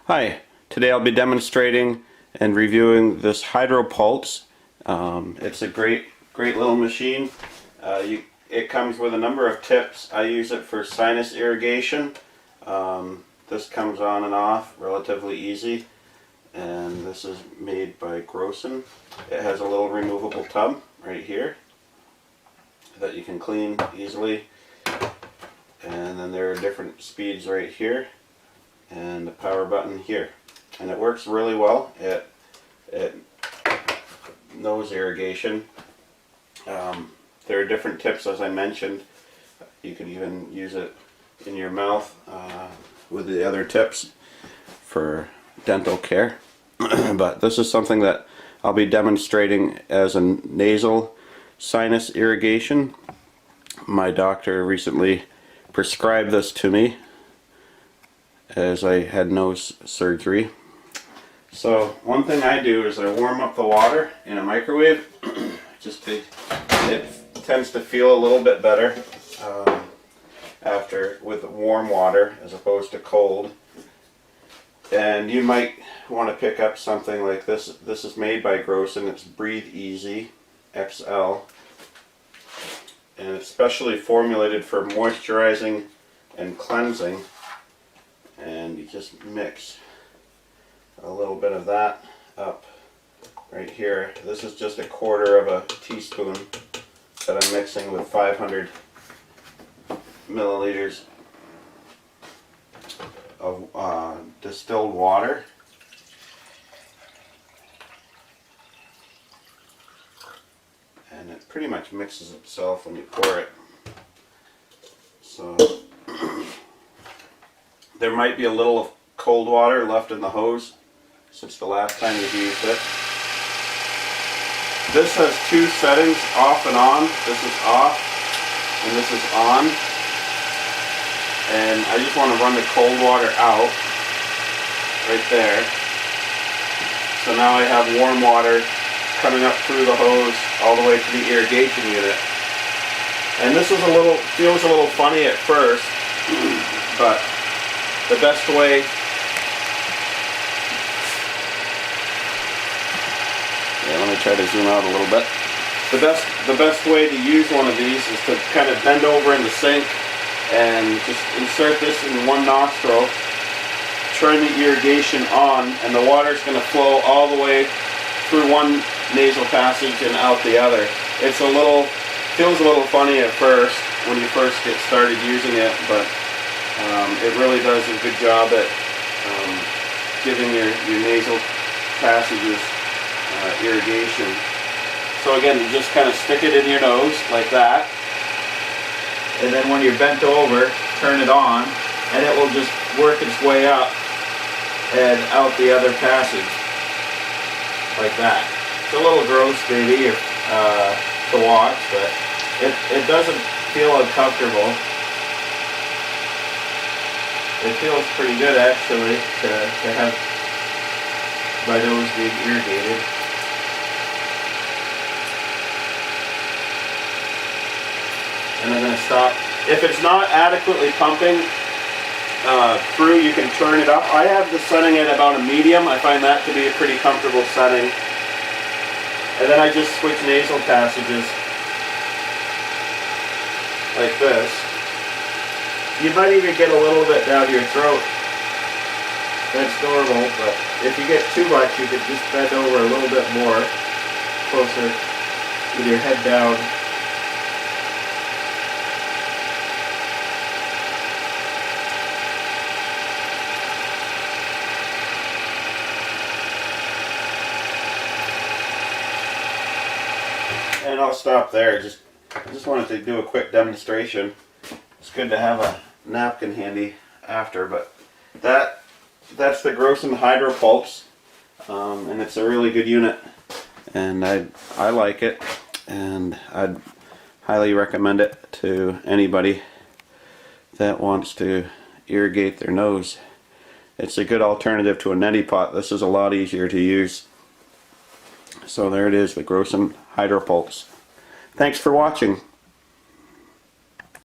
Hi, today I'll be demonstrating and reviewing this HydroPulse. It's a great little machine. It comes with a number of tips. I use it for sinus irrigation. This comes on and off relatively easy, and this is made by Grossan. It has a little removable tub right here that you can clean easily, and then there are different speeds right here and the power button here, and it works really well. It knows irrigation. There are different tips, as I mentioned. You can even use it in your mouth with the other tips for dental care. But this is something that I'll be demonstrating as a nasal sinus irrigation. My doctor recently prescribed this to me as I had nose surgery. So one thing I do is I warm up the water in a microwave. It tends to feel a little bit better after with warm water as opposed to cold. And you might want to pick up something like this. This is made by Grossan. It's Breathe Easy XL, and it's specially formulated for moisturizing and cleansing. And you just mix a little bit of that up right here. This is just 1/4 of a teaspoon that I'm mixing with 500 milliliters of distilled water. And it pretty much mixes itself when you pour it. So there might be a little of cold water left in the hose since the last time you've used it. This has two settings, off and on. This is off and this is on. And I just want to run the cold water out right there. So now I have warm water coming up through the hose all the way to the irrigation unit. And this is feels a little funny at first, but the best way let me try to zoom out a little bit. The best way to use one of these is to kind of bend over in the sink and just insert this in one nostril, turn the irrigation on, and the water is going to flow all the way through one nasal passage and out the other. Feels a little funny at first when you first get started using it, but it really does a good job at giving your nasal passages irrigation. So again, you just kind of stick it in your nose like that, and then when you're bent over, turn it on, and it will just work its way up and out the other passage like that. It's a little gross maybe to watch, but it doesn't feel uncomfortable. It feels pretty good actually to have my nose being irrigated. And I'm going to stop. If it's not adequately pumping through, you can turn it up. I have the setting at about a medium. I find that to be a pretty comfortable setting. And then I just switch nasal passages like this. You might even get a little bit down your throat. That's normal, but if you get too much, you can just bend over a little bit more, closer with your head down. And I'll stop there. I just wanted to do a quick demonstration. It's good to have a napkin handy after, but that's the Grossan HydroPulse, and it's a really good unit, and I like it, and I'd highly recommend it to anybody that wants to irrigate their nose. It's a good alternative to a neti-pot. This is a lot easier to use. So there it is, the Grossan HydroPulse. Thanks for watching.